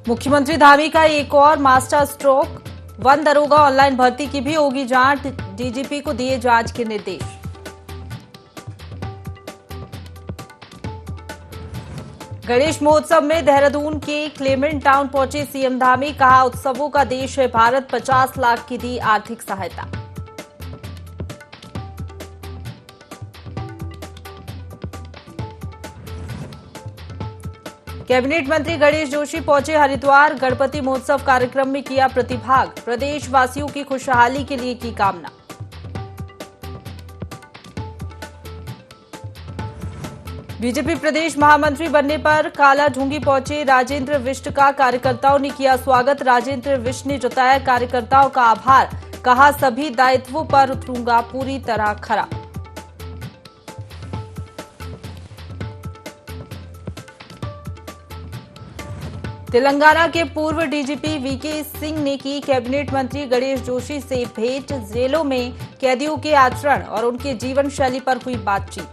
मुख्यमंत्री धामी का एक और मास्टर स्ट्रोक। वन दरोगा ऑनलाइन भर्ती की भी होगी जांच, डीजीपी को दिए जांच के निर्देश। गणेश महोत्सव में देहरादून के क्लेमेंट टाउन पहुंचे सीएम धामी, कहा उत्सवों का देश है भारत, 50 लाख की दी आर्थिक सहायता। कैबिनेट मंत्री गणेश जोशी पहुंचे हरिद्वार, गणपति महोत्सव कार्यक्रम में किया प्रतिभाग, प्रदेशवासियों की खुशहाली के लिए की कामना। बीजेपी प्रदेश महामंत्री बनने पर काला ढूंगी पहुंचे राजेंद्र विष्ट का कार्यकर्ताओं ने किया स्वागत, राजेंद्र विष्ट ने जताया कार्यकर्ताओं का आभार, कहा सभी दायित्वों पर उतरूंगा पूरी तरह खरा। तेलंगाना के पूर्व डीजीपी वीके सिंह ने की कैबिनेट मंत्री गणेश जोशी से भेंट, जेलों में कैदियों के आचरण और उनके जीवन शैली पर हुई बातचीत।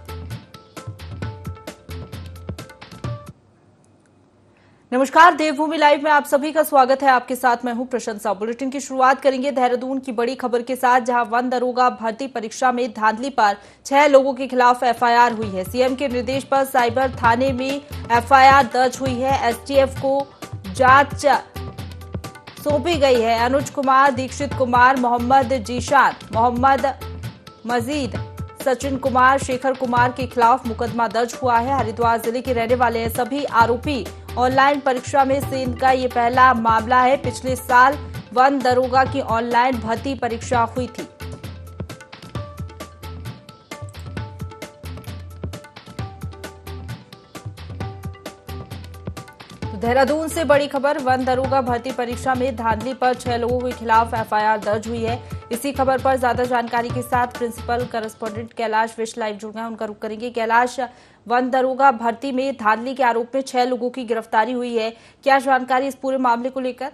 नमस्कार, देवभूमि लाइव में आप सभी का स्वागत है। आपके साथ मैं हूं प्रशंसा। बुलेटिन की शुरुआत करेंगे देहरादून की बड़ी खबर के साथ, जहां वन दरोगा भर्ती परीक्षा में धांधली पर 6 लोगों के खिलाफ एफआईआर हुई है। सीएम के निर्देश पर साइबर थाने में एफआईआर दर्ज हुई है। एसटीएफ को जांच सौंपी गई है। अनुज कुमार, दीक्षित कुमार, मोहम्मद जीशान, मोहम्मद मजीद, सचिन कुमार, शेखर कुमार के खिलाफ मुकदमा दर्ज हुआ है। हरिद्वार जिले के रहने वाले हैं सभी आरोपी। ऑनलाइन परीक्षा में से इनका ये पहला मामला है। पिछले साल वन दरोगा की ऑनलाइन भर्ती परीक्षा हुई थी। देहरादून से बड़ी खबर, वन दरोगा भर्ती परीक्षा में धांधली पर 6 लोगों के खिलाफ एफआईआर दर्ज हुई है। इसी खबर पर ज्यादा जानकारी के साथ principal correspondent Kailash Vish live जुड़ गए हैं, उनका रुख करेंगे। कैलाश, वन दरोगा भर्ती में धांधली के आरोप में 6 लोगों की गिरफ्तारी हुई है, क्या जानकारी इस पूरे मामले को लेकर?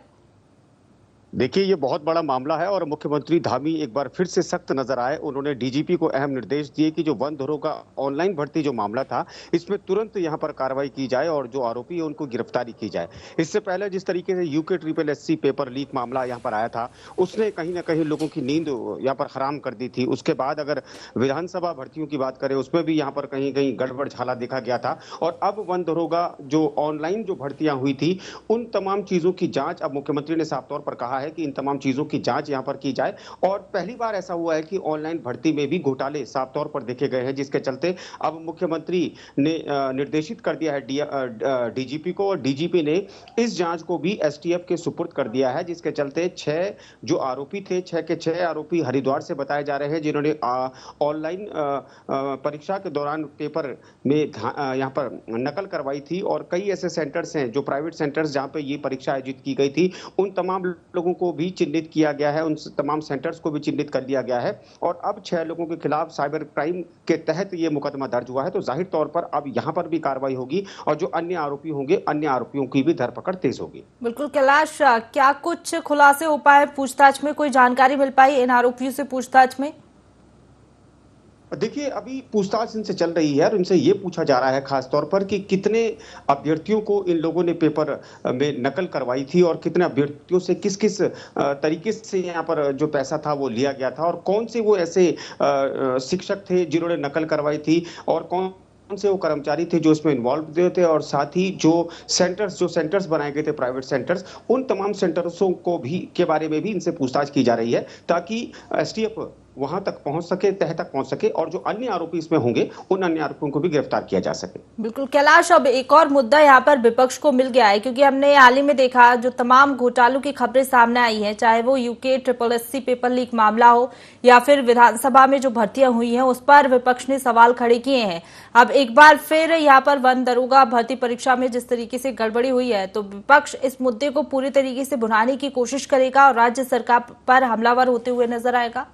देखिए, ये बहुत बड़ा मामला है और मुख्यमंत्री धामी एक बार फिर से सख्त नजर आए। उन्होंने डीजीपी को अहम निर्देश दिए कि जो वन दरोगा ऑनलाइन भर्ती जो मामला था, इसमें तुरंत यहां पर कार्रवाई की जाए और जो आरोपी है उनको गिरफ्तारी की जाए। इससे पहले जिस तरीके से UK triple SC paper leak मामला यहां पर आया था, उसने कहीं ना कहीं लोगों की नींद यहाँ पर हराम कर दी थी। उसके बाद अगर विधानसभा भर्तियों की बात करें, उसमें भी यहाँ पर कहीं कहीं गड़बड़ झाला देखा गया था। और अब वन दरोगा जो ऑनलाइन जो भर्तियां हुई थी, उन तमाम चीजों की जांच अब मुख्यमंत्री ने साफ तौर पर कहा है कि इन तमाम चीजों की जांच यहां पर की जाए। और पहली बार ऐसा हुआ है कि ऑनलाइन भर्ती में भी घोटाले साफ तौर पर देखे गए हैं, जिसके चलते अब मुख्यमंत्री ने निर्देशित कर दिया है डीजीपी को, और डीजीपी ने इस जांच को भी एसटीएफ के सुपुर्द कर दिया है। जिसके चलते 6 जो आरोपी थे, 6 के 6 आरोपी हरिद्वार से बताए जा रहे हैं, जिन्होंने ऑनलाइन परीक्षा के दौरान पेपर में यहां पर नकल करवाई थी। और कई ऐसे सेंटर्स हैं जो प्राइवेट सेंटर्स जहां पे ये परीक्षा आयोजित की गई थी, उन तमाम लोगों को भी चिन्हित किया गया है, उन तमाम सेंटर्स को भी चिन्हित कर लिया गया है। और अब 6 लोगों के खिलाफ साइबर क्राइम के तहत ये मुकदमा दर्ज हुआ है। तो जाहिर तौर पर अब यहां पर भी कार्रवाई होगी और जो अन्य आरोपी होंगे, अन्य आरोपियों की भी धरपकड़ तेज होगी। बिल्कुल कैलाश, क्या कुछ खुलासे हो पाए पूछताछ में? कोई जानकारी मिल पाई इन आरोपियों से पूछताछ में? देखिए, अभी पूछताछ इनसे चल रही है और इनसे ये पूछा जा रहा है खास तौर पर कि कितने अभ्यर्थियों को इन लोगों ने पेपर में नकल करवाई थी और कितने अभ्यर्थियों से किस किस तरीके से यहाँ पर जो पैसा था वो लिया गया था, और कौन से वो ऐसे शिक्षक थे जिन्होंने नकल करवाई थी, और कौन से वो कर्मचारी थे जो इसमें इन्वॉल्व थे, और साथ ही जो सेंटर्स बनाए गए थे, प्राइवेट सेंटर्स, उन तमाम सेंटर्सों को भी के बारे में भी इनसे पूछताछ की जा रही है, ताकि एसटीएफ वहां तक पहुंच सके, तह तक पहुंच सके, और जो अन्य आरोपी इसमें होंगे उन अन्य आरोपियों को भी गिरफ्तार किया जा सके। बिल्कुल कैलाश, अब एक और मुद्दा यहाँ पर विपक्ष को मिल गया है, क्योंकि हमने हाल ही में देखा जो तमाम घोटालों की खबरें सामने आई हैं, चाहे वो UK triple SC paper leak मामला हो या फिर विधानसभा में जो भर्तियां हुई हैं, उस पर विपक्ष ने सवाल खड़े किए हैं। अब एक बार फिर यहाँ पर वन दरोगा भर्ती परीक्षा में जिस तरीके से गड़बड़ी हुई है, तो विपक्ष इस मुद्दे को पूरी तरीके से भुनाने की कोशिश करेगा और राज्य सरकार पर हमलावर होते हुए नजर आएगा।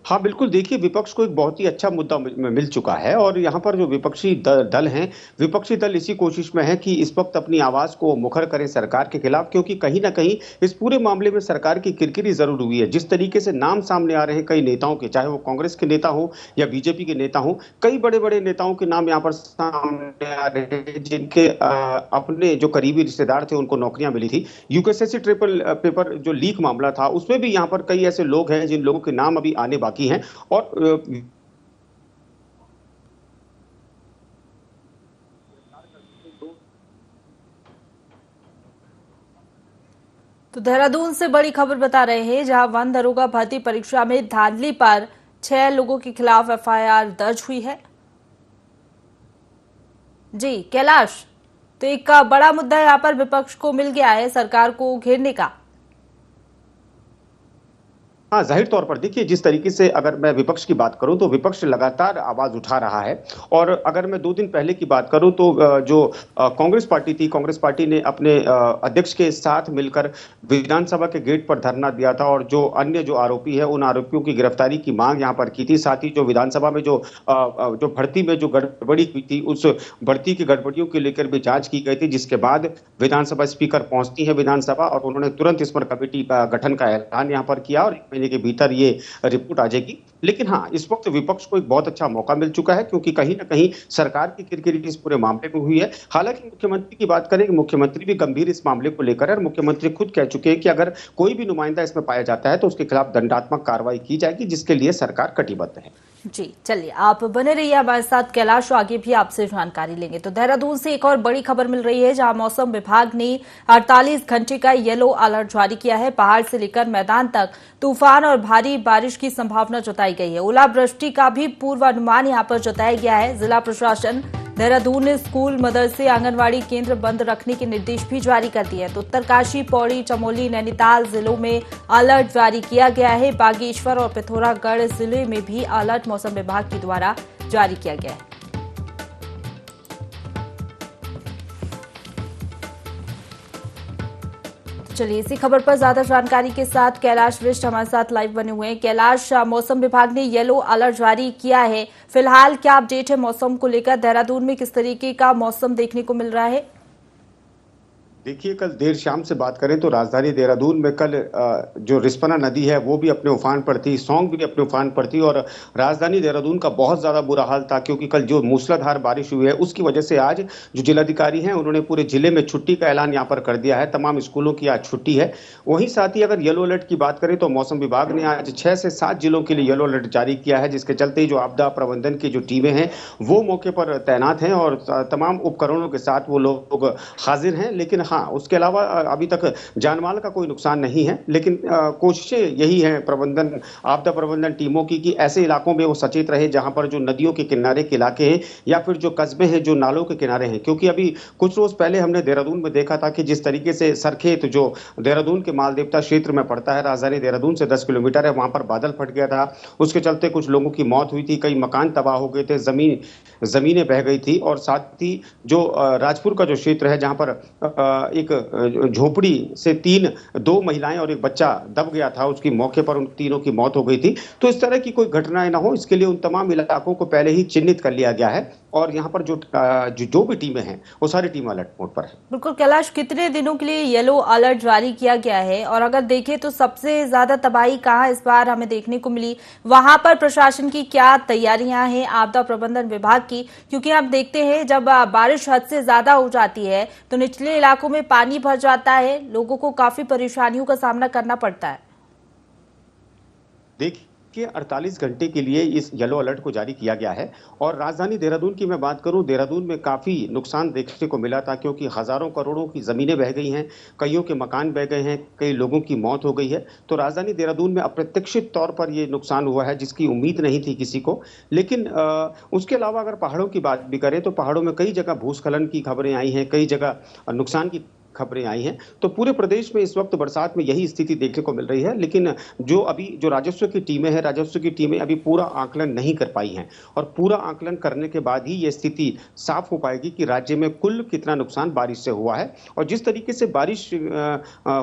हाँ, बिल्कुल देखिए विपक्ष को एक बहुत ही अच्छा मुद्दा मिल चुका है और यहाँ पर जो विपक्षी दल हैं, विपक्षी दल इसी कोशिश में है कि इस वक्त अपनी आवाज को मुखर करें सरकार के खिलाफ, क्योंकि कहीं ना कहीं इस पूरे मामले में सरकार की किरकिरी जरूर हुई है। जिस तरीके से नाम सामने आ रहे हैं कई नेताओं के, चाहे वो कांग्रेस के नेता हो या बीजेपी के नेता हो, कई बड़े बड़े नेताओं के नाम यहाँ पर सामने आ रहे हैं जिनके अपने जो करीबी रिश्तेदार थे उनको नौकरियां मिली थी। यूपीएससी ट्रिपल पेपर जो लीक मामला था उसमें भी यहाँ पर कई ऐसे लोग हैं जिन लोगों के नाम अभी आने बाकी हैं और तो देहरादून से बड़ी खबर बता रहे हैं, जहां वन दरोगा भर्ती परीक्षा में धांधली पर 6 लोगों के खिलाफ एफआईआर दर्ज हुई है। जी कैलाश, तो एक बड़ा मुद्दा यहाँ पर विपक्ष को मिल गया है सरकार को घेरने का। हाँ, जाहिर तौर पर देखिए जिस तरीके से अगर मैं विपक्ष की बात करूं तो विपक्ष लगातार आवाज उठा रहा है। और अगर मैं 2 दिन पहले की बात करूं तो जो कांग्रेस पार्टी थी, कांग्रेस पार्टी ने अपने अध्यक्ष के साथ मिलकर विधानसभा के गेट पर धरना दिया था और जो अन्य जो आरोपी है उन आरोपियों की गिरफ्तारी की मांग यहां पर की थी। साथ ही जो विधानसभा में जो भर्ती में जो गड़बड़ी हुई थी उस भर्ती की गड़बड़ियों को लेकर भी जांच की गई थी, जिसके बाद विधानसभा स्पीकर पहुंचती है विधानसभा और उन्होंने तुरंत इस पर कमेटी का गठन का ऐलान यहां पर किया और के भीतर ये रिपोर्ट आ जाएगी। लेकिन हाँ, इस वक्त विपक्ष को एक बहुत अच्छा मौका मिल चुका है, क्योंकि कहीं ना कहीं सरकार की किरकिरी इस पूरे मामले में हुई है। हालांकि मुख्यमंत्री की बात करें, मुख्यमंत्री भी गंभीर इस मामले को लेकर है और मुख्यमंत्री खुद कह चुके हैं कि अगर कोई भी नुमाइंदा इसमें पाया जाता है तो उसके खिलाफ दंडात्मक कार्रवाई की जाएगी, जिसके लिए सरकार कटिबद्ध है। जी चलिए, आप बने रहिए हमारे साथ कैलाश, आगे भी आपसे जानकारी लेंगे। तो देहरादून से एक और बड़ी खबर मिल रही है, जहां मौसम विभाग ने 48 घंटे का येलो अलर्ट जारी किया है। पहाड़ से लेकर मैदान तक तूफान और भारी बारिश की संभावना जताई गई है। ओलावृष्टि का भी पूर्वानुमान यहां पर जताया गया है। जिला प्रशासन देहरादून ने स्कूल, मदरसे, आंगनवाड़ी केंद्र बंद रखने के निर्देश भी जारी कर दिए हैं। तो उत्तरकाशी, पौड़ी, चमोली, नैनीताल जिलों में अलर्ट जारी किया गया है। बागेश्वर और पिथौरागढ़ जिले में भी अलर्ट मौसम विभाग के द्वारा जारी किया गया है। चलिए, इसी खबर पर ज्यादा जानकारी के साथ कैलाश विष्ट हमारे साथ लाइव बने हुए हैं। कैलाश, मौसम विभाग ने येलो अलर्ट जारी किया है, फिलहाल क्या अपडेट है मौसम को लेकर? देहरादून में किस तरीके का मौसम देखने को मिल रहा है? देखिए, कल देर शाम से बात करें तो राजधानी देहरादून में कल जो रिस्पना नदी है वो भी अपने उफान पर थी, सौंग भी अपने उफान पर थी और राजधानी देहरादून का बहुत ज़्यादा बुरा हाल था, क्योंकि कल जो मूसलाधार बारिश हुई है उसकी वजह से आज जो जिलाधिकारी हैं उन्होंने पूरे जिले में छुट्टी का ऐलान यहाँ पर कर दिया है। तमाम स्कूलों की आज छुट्टी है। वहीं साथ ही अगर येलो अलर्ट की बात करें तो मौसम विभाग ने आज 6 से 7 जिलों के लिए येलो अलर्ट जारी किया है, जिसके चलते जो आपदा प्रबंधन की जो टीमें हैं वो मौके पर तैनात हैं और तमाम उपकरणों के साथ वो लोग हाजिर हैं। लेकिन हाँ, उसके अलावा अभी तक जानमाल का कोई नुकसान नहीं है, लेकिन कोशिशें यही हैं आपदा प्रबंधन टीमों की कि ऐसे इलाकों में वो सचेत रहे जहां पर जो नदियों के किनारे के इलाके हैं या फिर जो कस्बे हैं जो नालों के किनारे हैं। क्योंकि अभी कुछ रोज पहले हमने देहरादून में देखा था कि जिस तरीके से सरखेत जो देहरादून के मालदेवता क्षेत्र में पड़ता है, राजधानी देहरादून से 10 किलोमीटर है, वहां पर बादल फट गया था। उसके चलते कुछ लोगों की मौत हुई थी, कई मकान तबाह हो गए थे, जमीनें बह गई थी और साथ ही जो राजपुर का जो क्षेत्र है जहां पर एक झोपड़ी से 2 महिलाएं और एक बच्चा दब गया था, उसकी मौके पर उन तीनों की मौत हो गई थी। तो इस तरह की कोई घटनाएं ना हो, इसके लिए उन तमाम इलाकों को पहले ही चिन्हित कर लिया गया है और यहाँ पर जो भी टीमें हैं वो सारी टीम अलर्ट मोड पर है। बिल्कुल कैलाश, कितने दिनों के लिए येलो अलर्ट जारी किया गया है और अगर देखें तो सबसे ज्यादा तबाही कहाँ इस बार हमें देखने को मिली, वहां पर प्रशासन की क्या तैयारियां हैं आपदा प्रबंधन विभाग की? क्योंकि आप देखते हैं जब बारिश हद से ज्यादा हो जाती है तो निचले इलाकों में पानी भर जाता है, लोगों को काफी परेशानियों का सामना करना पड़ता है। देखिए, 48 घंटे के लिए इस येलो अलर्ट को जारी किया गया है और राजधानी देहरादून की मैं बात करूं, देहरादून में काफ़ी नुकसान देखने को मिला था, क्योंकि हज़ारों करोड़ों की ज़मीनें बह गई हैं, कईयों के मकान बह गए हैं, कई लोगों की मौत हो गई है। तो राजधानी देहरादून में अप्रत्याशित तौर पर ये नुकसान हुआ है जिसकी उम्मीद नहीं थी किसी को। लेकिन उसके अलावा अगर पहाड़ों की बात भी करें तो पहाड़ों में कई जगह भूस्खलन की खबरें आई हैं, कई जगह नुकसान की खबरें आई हैं। तो पूरे प्रदेश में इस वक्त बरसात में यही स्थिति देखने को मिल रही है, लेकिन जो राजस्व की टीमें हैं, राजस्व की टीमें अभी पूरा आकलन नहीं कर पाई हैं, और पूरा आकलन करने के बाद ही ये स्थिति साफ हो पाएगी कि राज्य में कुल कितना नुकसान बारिश से हुआ है। और जिस तरीके से बारिश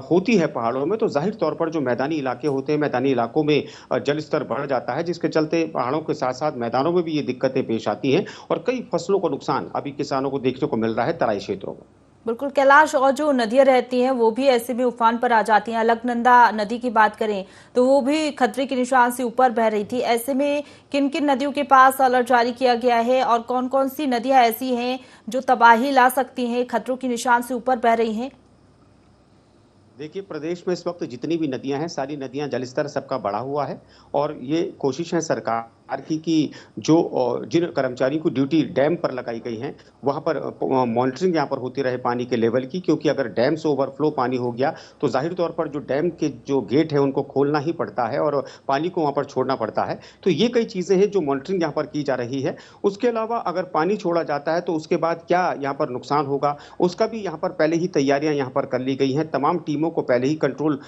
होती है पहाड़ों में, तो जाहिर तौर पर जो मैदानी इलाके होते हैं, मैदानी इलाकों में जल स्तर बढ़ जाता है, जिसके चलते पहाड़ों के साथ साथ मैदानों में भी ये दिक्कतें पेश आती हैं, और कई फसलों को नुकसान अभी किसानों को देखने को मिल रहा है तराई क्षेत्रों में। बिल्कुल कैलाश, और जो नदियां रहती हैं वो भी ऐसे में उफान पर आ जाती हैं। अलकनंदा नदी की बात करें तो वो भी खतरे के निशान से ऊपर बह रही थी। ऐसे में किन किन नदियों के पास अलर्ट जारी किया गया है और कौन कौन सी नदियां ऐसी हैं जो तबाही ला सकती हैं, खतरों के निशान से ऊपर बह रही हैं? देखिए, प्रदेश में इस वक्त जितनी भी नदियां हैं, सारी नदियां जलस्तर सबका बढ़ा हुआ है, और ये कोशिश है सरकार की कि जो जिन कर्मचारियों की ड्यूटी डैम पर लगाई गई है, वहां पर मॉनिटरिंग यहाँ पर होती रहे पानी के लेवल की, क्योंकि अगर डैम से ओवरफ्लो पानी हो गया तो जाहिर तौर पर जो डैम के जो गेट है उनको खोलना ही पड़ता है और पानी को वहां पर छोड़ना पड़ता है। तो ये कई चीजें हैं जो मॉनिटरिंग यहाँ पर की जा रही है। उसके अलावा अगर पानी छोड़ा जाता है तो उसके बाद क्या यहाँ पर नुकसान होगा, उसका भी यहाँ पर पहले ही तैयारियां यहाँ पर कर ली गई हैं। तमाम टीमों को पहले ही कंट्रोल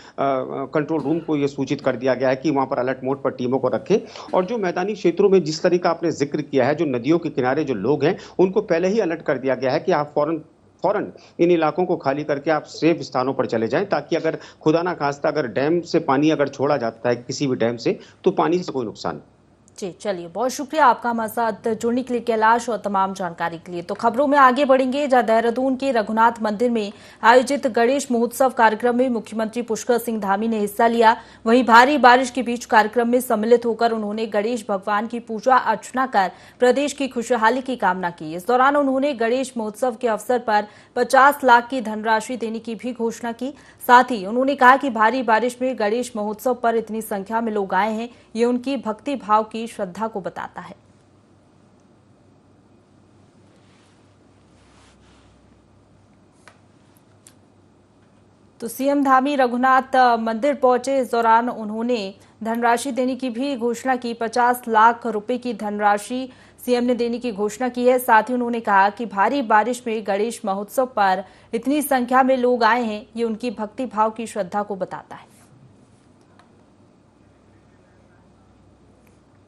रूम को ये सूचित कर दिया गया है कि वहां पर अलर्ट मोड पर टीमों को रखें। और जो मैदानी क्षेत्रों में जिस तरीका आपने जिक्र किया है, जो नदियों के किनारे जो लोग हैं, उनको पहले ही अलर्ट कर दिया गया है कि आप फौरन फौरन इन इलाकों को खाली करके आप सेफ स्थानों पर चले जाएं, ताकि अगर खुदा ना खास्ता अगर डैम से पानी अगर छोड़ा जाता है किसी भी डैम से, तो पानी से कोई नुकसान नहीं। जी चलिए, बहुत शुक्रिया आपका हमारे साथ जुड़ने के लिए कैलाश, और तमाम जानकारी के लिए। तो खबरों में आगे बढ़ेंगे, जहां देहरादून के रघुनाथ मंदिर में आयोजित गणेश महोत्सव कार्यक्रम में मुख्यमंत्री पुष्कर सिंह धामी ने हिस्सा लिया। वहीं भारी बारिश के बीच कार्यक्रम में सम्मिलित होकर उन्होंने गणेश भगवान की पूजा अर्चना कर प्रदेश की खुशहाली की कामना की। इस दौरान उन्होंने गणेश महोत्सव के अवसर पर 50 लाख की धनराशि देने की भी घोषणा की। साथ ही उन्होंने कहा कि भारी बारिश में गणेश महोत्सव पर इतनी संख्या में लोग आए हैं, ये उनकी भक्ति भाव की श्रद्धा को बताता है। तो सीएम धामी रघुनाथ मंदिर पहुंचे। इस दौरान उन्होंने धनराशि देने की भी घोषणा की। 50 लाख रुपए की धनराशि सीएम ने देने की घोषणा की है। साथ ही उन्होंने कहा कि भारी बारिश में गणेश महोत्सव पर इतनी संख्या में लोग आए हैं, ये उनकी भक्ति भाव की श्रद्धा को बताता है।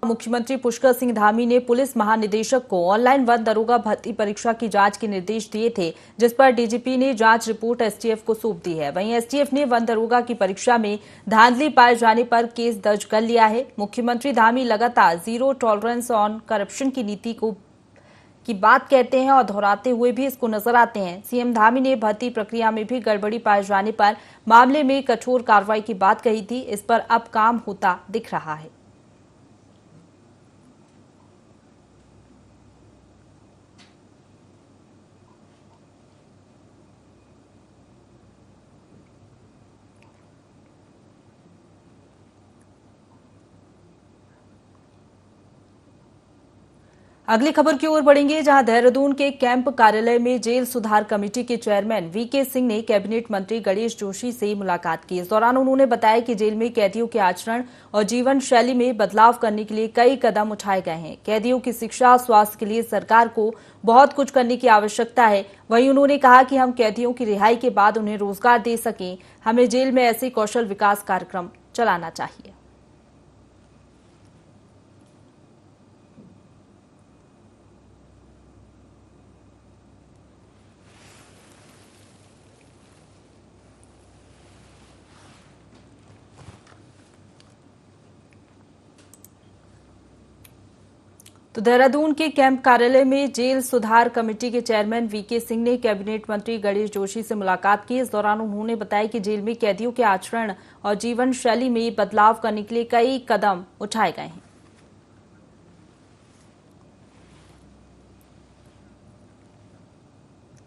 मुख्यमंत्री पुष्कर सिंह धामी ने पुलिस महानिदेशक को ऑनलाइन वन दरोगा भर्ती परीक्षा की जांच के निर्देश दिए थे, जिस पर डीजीपी ने जांच रिपोर्ट एसटीएफ को सौंप दी है। वहीं एसटीएफ ने वन दरोगा की परीक्षा में धांधली पाए जाने पर केस दर्ज कर लिया है। मुख्यमंत्री धामी लगातार जीरो टॉलरेंस ऑन करप्शन की नीति की बात कहते हैं और दोहराते हुए भी इसको नजर आते हैं। सीएम धामी ने भर्ती प्रक्रिया में भी गड़बड़ी पाए जाने पर मामले में कठोर कार्रवाई की बात कही थी। इस पर अब काम होता दिख रहा है। अगली खबर की ओर बढ़ेंगे, जहां देहरादून के कैंप कार्यालय में जेल सुधार कमेटी के चेयरमैन वीके सिंह ने कैबिनेट मंत्री गणेश जोशी से मुलाकात की। इस दौरान उन्होंने बताया कि जेल में कैदियों के आचरण और जीवन शैली में बदलाव करने के लिए कई कदम उठाए गए हैं। कैदियों की शिक्षा, स्वास्थ्य के लिए सरकार को बहुत कुछ करने की आवश्यकता है। वहीं उन्होंने कहा कि हम कैदियों की रिहाई के बाद उन्हें रोजगार दे सकें, हमें जेल में ऐसे कौशल विकास कार्यक्रम चलाना चाहिए। तो देहरादून के कैंप कार्यालय में जेल सुधार कमेटी के चेयरमैन वीके सिंह ने कैबिनेट मंत्री गणेश जोशी से मुलाकात की। इस दौरान उन्होंने बताया कि जेल में कैदियों के आचरण और जीवन शैली में बदलाव करने के लिए कई कदम उठाए गए हैं।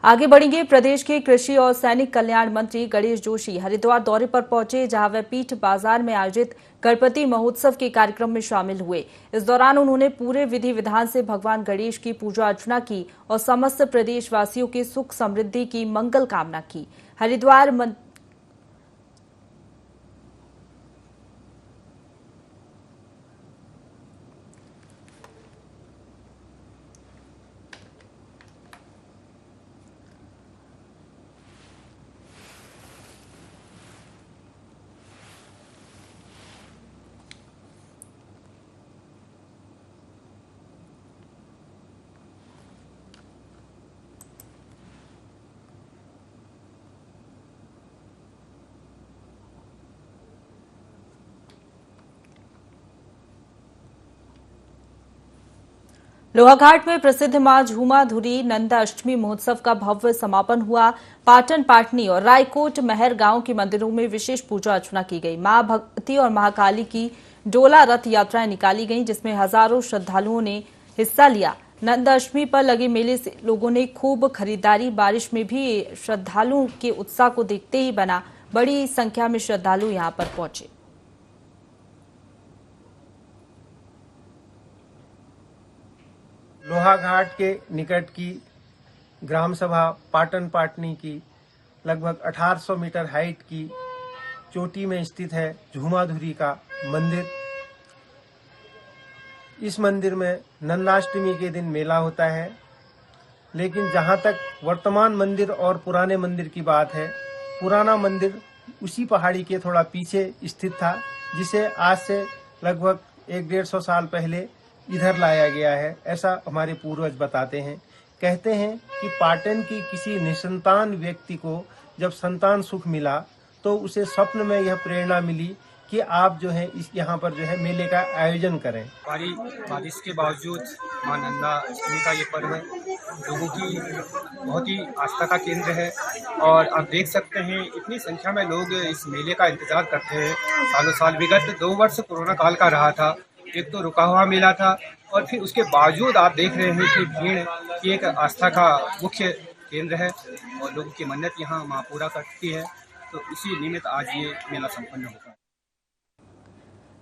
आगे बढ़ेंगे, प्रदेश के कृषि और सैनिक कल्याण मंत्री गणेश जोशी हरिद्वार दौरे पर पहुंचे, जहां वे पीठ बाजार में आयोजित गणपति महोत्सव के कार्यक्रम में शामिल हुए। इस दौरान उन्होंने पूरे विधि विधान से भगवान गणेश की पूजा अर्चना की और समस्त प्रदेशवासियों के सुख समृद्धि की मंगल कामना की। हरिद्वार लोहाघाट में प्रसिद्ध मां झूमाधुरी नंदा अष्टमी महोत्सव का भव्य समापन हुआ। पाटन पाटनी और रायकोट महर गांव के मंदिरों में विशेष पूजा अर्चना की गई। मां भगवती और महाकाली की डोला रथ यात्राएं निकाली गईं, जिसमें हजारों श्रद्धालुओं ने हिस्सा लिया। नंदा अष्टमी पर लगे मेले से लोगों ने खूब खरीदारी। बारिश में भी श्रद्धालुओं के उत्साह को देखते ही बना बड़ी संख्या में श्रद्धालु यहां पर पहुंचे। लोहाघाट के निकट की ग्राम सभा पाटन पाटनी की लगभग 1800 मीटर हाइट की चोटी में स्थित है झूमाधुरी का मंदिर। इस मंदिर में नंदाष्टमी के दिन मेला होता है, लेकिन जहां तक वर्तमान मंदिर और पुराने मंदिर की बात है, पुराना मंदिर उसी पहाड़ी के थोड़ा पीछे स्थित था, जिसे आज से लगभग 100-150 साल पहले इधर लाया गया है, ऐसा हमारे पूर्वज बताते हैं। कहते हैं कि पाटन की किसी निसंतान व्यक्ति को जब संतान सुख मिला तो उसे स्वप्न में यह प्रेरणा मिली कि आप जो है इस यहाँ पर जो है मेले का आयोजन करें। भारी बारिश के बावजूद मां नंदा अष्टमी का ये पर्व लोगों की बहुत ही आस्था का केंद्र है और आप देख सकते हैं इतनी संख्या में लोग इस मेले का इंतजार करते हैं सालों साल। विगत 2 वर्ष कोरोना काल का रहा था, एक तो रुका हुआ मेला था और फिर उसके बावजूद आप देख रहे हैं कि भीड़ की एक आस्था का मुख्य केंद्र है और लोगों की मन्नत यहाँ मां पूरा करती है, तो इसी निमित्त आज ये मेला संपन्न होता है।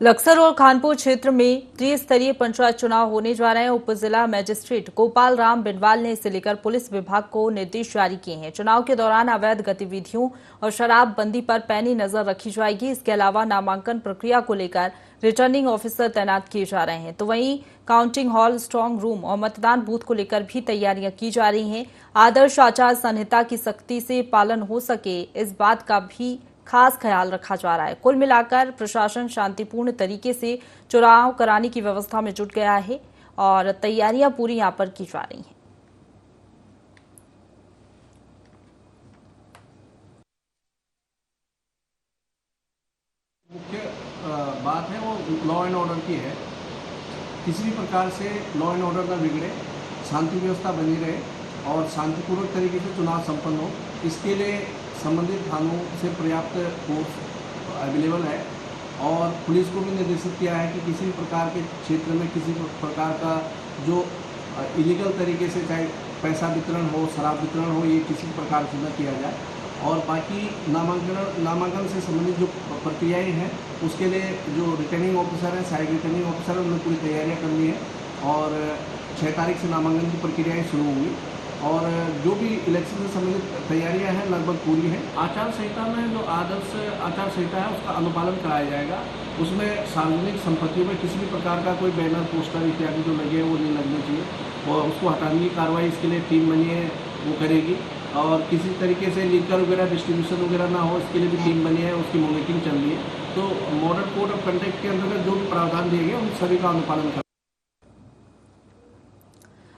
लक्सर और खानपुर क्षेत्र में त्रिस्तरीय पंचायत चुनाव होने जा रहे हैं। उप जिला मजिस्ट्रेट गोपाल राम बिनवाल ने इसे लेकर पुलिस विभाग को निर्देश जारी किए हैं। चुनाव के दौरान अवैध गतिविधियों और शराबबंदी पर पैनी नजर रखी जाएगी। इसके अलावा नामांकन प्रक्रिया को लेकर रिटर्निंग ऑफिसर तैनात किए जा रहे हैं, तो वहीं काउंटिंग हॉल, स्ट्रांग रूम और मतदान बूथ को लेकर भी तैयारियां की जा रही हैं। आदर्श आचार संहिता की सख्ती से पालन हो सके, इस बात का भी खास ख्याल रखा जा रहा है। कुल मिलाकर प्रशासन शांतिपूर्ण तरीके से चुनाव कराने की व्यवस्था में जुट गया है और तैयारियां पूरी यहां पर की जा रही हैं। मुख्य बात है वो लॉ एंड ऑर्डर की है। किसी भी प्रकार से लॉ एंड ऑर्डर न बिगड़े, शांति व्यवस्था बनी रहे और शांतिपूर्वक तरीके से चुनाव संपन्न हो, इसके लिए संबंधित थानों से पर्याप्त फोर्स अवेलेबल है और पुलिस को भी निर्देशित किया है कि किसी भी प्रकार के क्षेत्र में किसी प्रकार का जो इलीगल तरीके से चाहे पैसा वितरण हो, शराब वितरण हो, ये किसी प्रकार से न किया जाए। और बाकी नामांकन से संबंधित जो प्रक्रियाएँ हैं उसके लिए जो रिटर्निंग ऑफिसर हैं, सहायक रिटर्निंग ऑफिसर हैं, उन्हें पूरी तैयारियाँ करनी है और 6 तारीख से नामांकन की प्रक्रियाएँ शुरू होंगी और जो भी इलेक्शन से संबंधित तैयारियां हैं लगभग पूरी हैं। आचार संहिता में जो आदर्श आचार संहिता है उसका अनुपालन कराया जाएगा। उसमें सार्वजनिक संपत्तियों में किसी भी प्रकार का कोई बैनर, पोस्टर इत्यादि जो लगे वो नहीं लगने चाहिए और उसको हटाने की कार्रवाई इसके लिए टीम बनी है, वो करेगी। और किसी तरीके से लीकर वगैरह डिस्ट्रीब्यूशन वगैरह ना हो, इसके लिए भी टीम बनी है, उसकी मॉनिटरिंग चल रही है। तो मॉडल कोड ऑफ कंडक्ट के अंतर्गत जो भी प्रावधान दिए गए उन सभी का अनुपालन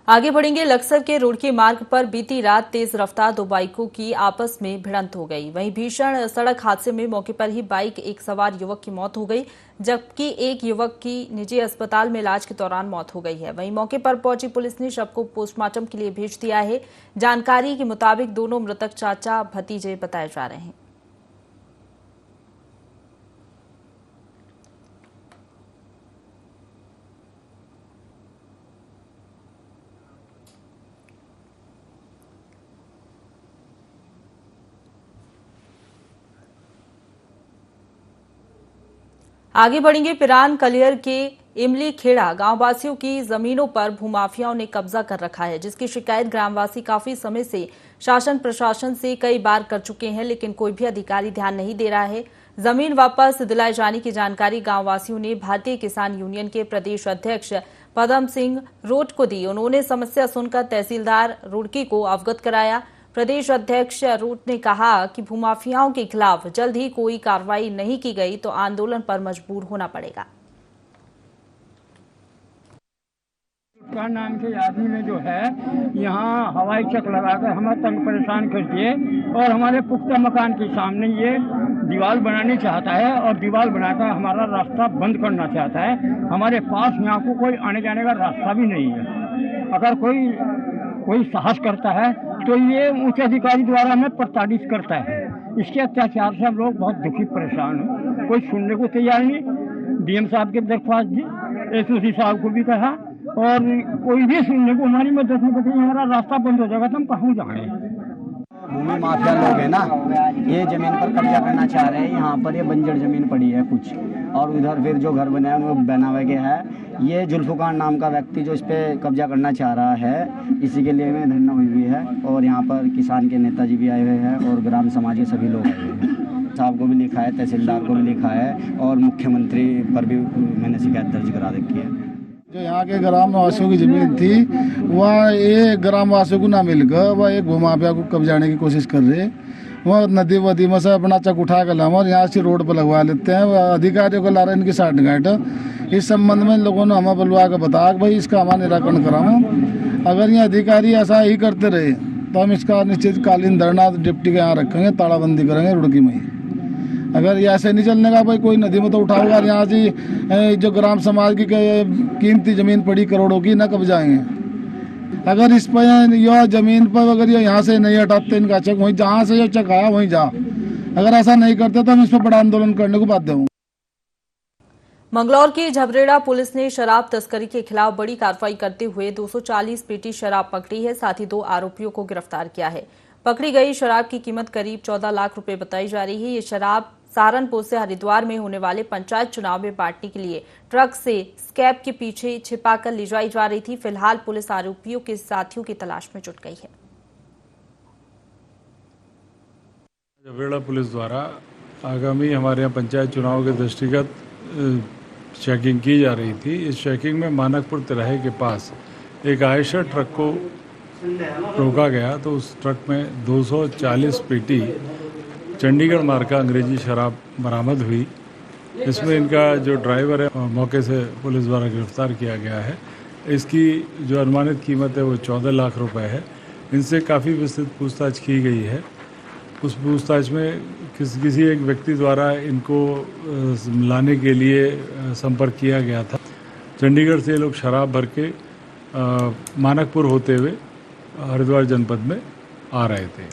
आगे बढ़ेंगे। लक्सर के रुड़की मार्ग पर बीती रात तेज रफ्तार 2 बाइकों की आपस में भिड़ंत हो गई। वहीं भीषण सड़क हादसे में मौके पर ही बाइक एक सवार युवक की मौत हो गई, जबकि एक युवक की निजी अस्पताल में इलाज के दौरान मौत हो गई है। वहीं मौके पर पहुंची पुलिस ने शव को पोस्टमार्टम के लिए भेज दिया है। जानकारी के मुताबिक दोनों मृतक चाचा भतीजे बताए जा रहे हैं। आगे बढ़ेंगे। पिरान कलियर के इमली खेड़ा गांव वासियों की जमीनों पर भूमाफियाओं ने कब्जा कर रखा है, जिसकी शिकायत ग्रामवासी काफी समय से शासन प्रशासन से कई बार कर चुके हैं, लेकिन कोई भी अधिकारी ध्यान नहीं दे रहा है। जमीन वापस दिलाए जाने की जानकारी गांववासियों ने भारतीय किसान यूनियन के प्रदेश अध्यक्ष पदम सिंह रोट को दी। उन्होंने समस्या सुनकर तहसीलदार रुड़की को अवगत कराया। प्रदेश अध्यक्ष रूट ने कहा कि भूमाफियाओं के खिलाफ जल्द ही कोई कार्रवाई नहीं की गई तो आंदोलन पर मजबूर होना पड़ेगा। नाम के आदमी ने जो है यहाँ हवाई चक लगाकर हमें तंग परेशान कर दिए और हमारे पुख्ता मकान के सामने ये दीवार बनानी चाहता है और दीवार बनाकर हमारा रास्ता बंद करना चाहता है। हमारे पास यहाँ को कोई आने जाने का रास्ता भी नहीं है। अगर कोई साहस करता है तो ये उच्च अधिकारी द्वारा हमें प्रताड़ित करता है। इसके अत्याचार से हम लोग बहुत दुखी परेशान हैं। कोई सुनने को तैयार नहीं। डीएम साहब के दरख्वास्त दी, एसओसी साहब को भी कहा और कोई भी सुनने को हमारी मदद नहीं करती। हमारा रास्ता बंद हो जाएगा तो हम कहाँ जाएं? भूमि माफिया लोग है ना, ये जमीन पर कब्जा करना चाह रहे हैं। यहाँ पर ये बंजर जमीन पड़ी है कुछ, और उधर फिर जो घर बने हैं वो बनावे के है। ये जुल्फकार नाम का व्यक्ति जो इस पे कब्जा करना चाह रहा है, इसी के लिए में धरना हुई हुई है। और यहाँ पर किसान के नेताजी भी आए हुए हैं और ग्राम समाज के सभी लोग आए हुए हैं। साहब को भी लिखा है, तहसीलदार को भी लिखा है और मुख्यमंत्री पर भी मैंने शिकायत दर्ज करा रखी है। जो यहाँ के ग्रामवासियों की जमीन थी वह एक ग्रामवासियों को ना मिलकर वह एक भूमाफिया को कब्जाने की कोशिश कर रहे। वह नदी वदी में से अपना चक उठा कर लाम और यहाँ से रोड पर लगवा लेते हैं। वह अधिकारियों को ला रहे इनकी साठ गांठ। इस संबंध में लोगों ने हमें बुलवा कर बताया कि भाई इसका हमारा निराकरण कराओ। अगर ये अधिकारी ऐसा ही करते रहे तो हम इसका निश्चितकालीन धरना डिप्टी के यहाँ रखेंगे, तालाबंदी करेंगे रुड़की में। अगर ये ऐसे नहीं चलने का भाई कोई नदी में तो उठाओगा, यहाँ से जो ग्राम समाज की कीमती जमीन पड़ी करोड़ों की न कब्जाएंगे। अगर इस पर यह जमीन पर अगर ये यहाँ से नहीं हटाते इनका चक, वहीं जहाँ से ये चक आया वहीं जा, अगर ऐसा नहीं करते तो हम इस पर बड़ा आंदोलन करने को बाध्य होंगे। मंगलौर की झबरेड़ा पुलिस ने शराब तस्करी के खिलाफ बड़ी कार्रवाई करते हुए 240 पेटी शराब पकड़ी है। साथ ही 2 आरोपियों को गिरफ्तार किया है। पकड़ी गई शराब की कीमत करीब 14 लाख रुपए बताई जा रही है। ये शराब सहारनपुर से हरिद्वार में होने वाले पंचायत चुनाव में बांटने के लिए ट्रक से स्कैब के पीछे छिपाकर ले जाई जा रही थी। फिलहाल पुलिस आरोपियों के साथियों की तलाश में जुट गई है। झबरेड़ा पुलिस द्वारा आगामी हमारे यहाँ पंचायत चुनाव के दृष्टिगत चेकिंग की जा रही थी। इस चेकिंग में मानकपुर तिराहे के पास एक आयशर ट्रक को रोका गया तो उस ट्रक में 240 पेटी चंडीगढ़ मार्का अंग्रेजी शराब बरामद हुई। इसमें इनका जो ड्राइवर है मौके से पुलिस द्वारा गिरफ्तार किया गया है। इसकी जो अनुमानित कीमत है वो 14 लाख रुपए है। इनसे काफ़ी विस्तृत पूछताछ की गई है। उस पूछताछ में किसी एक व्यक्ति द्वारा इनको लाने के लिए संपर्क किया गया था। चंडीगढ़ से लोग शराब भर के मानकपुर होते हुए हरिद्वार जनपद में आ रहे थे।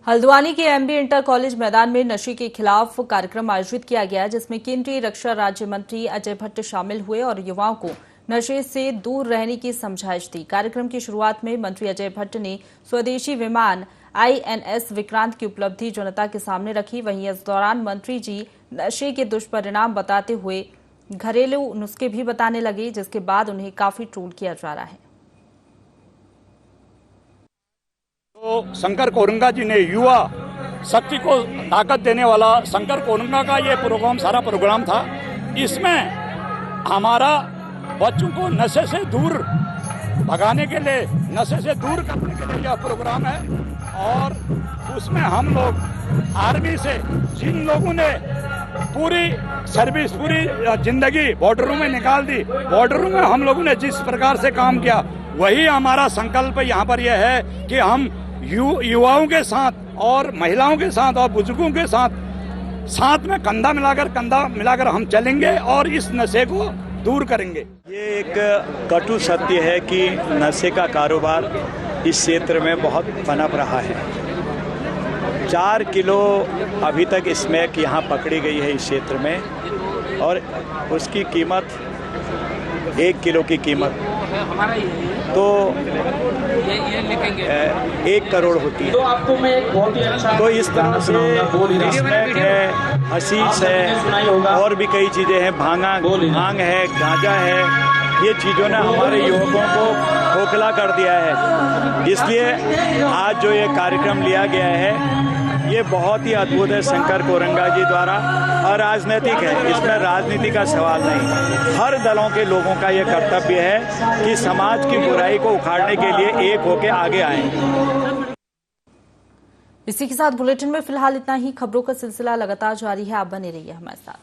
हल्द्वानी के एमबी इंटर कॉलेज मैदान में नशे के खिलाफ कार्यक्रम आयोजित किया गया, जिसमें केंद्रीय रक्षा राज्य मंत्री अजय भट्ट शामिल हुए और युवाओं को नशे से दूर रहने की समझाइश दी। कार्यक्रम की शुरुआत में मंत्री अजय भट्ट ने स्वदेशी विमान INS विक्रांत की उपलब्धि जनता के सामने रखी। वहीं इस दौरान मंत्री जी नशे के दुष्परिणाम बताते हुए घरेलू नुस्खे भी बताने लगे, जिसके बाद उन्हें काफी ट्रोल किया जा रहा है। तो शंकर कोरंगा जी ने युवा शक्ति को ताकत देने वाला शंकर कोरंगा का ये प्रोग्राम सारा प्रोग्राम था। इसमें हमारा बच्चों को नशे से दूर भगाने के लिए, नशे से दूर करने के लिए यह प्रोग्राम है। और उसमें हम लोग आर्मी से जिन लोगों ने पूरी सर्विस, पूरी जिंदगी बॉर्डरों में निकाल दी, बॉर्डरों में हम लोगों ने जिस प्रकार से काम किया, वही हमारा संकल्प यहाँ पर यह है कि हम युवाओं के साथ और महिलाओं के साथ और बुजुर्गों के साथ में कंधा मिलाकर हम चलेंगे और इस नशे को दूर करेंगे। ये एक कटु सत्य है कि नशे का कारोबार इस क्षेत्र में बहुत पनप रहा है। 4 किलो अभी तक स्मैक यहाँ पकड़ी गई है इस क्षेत्र में और उसकी कीमत 1 किलो की कीमत तो 1 करोड़ होती है। तो इस तरह से स्मैक है, हशीश है और भी कई चीज़ें हैं, भांग है, गांजा है। ये चीज़ों ने हमारे युवकों को खोखला कर दिया है। इसलिए आज जो ये कार्यक्रम लिया गया है ये बहुत ही अद्भुत है शंकर कोरंगा जी द्वारा और राजनीतिक है। इसमें राजनीति का सवाल नहीं। हर दलों के लोगों का ये कर्तव्य है कि समाज की बुराई को उखाड़ने के लिए एक होकर आगे आएं। इसी के साथ बुलेटिन में फिलहाल इतना ही। खबरों का सिलसिला लगातार जारी है, आप बने रहिए हमारे साथ।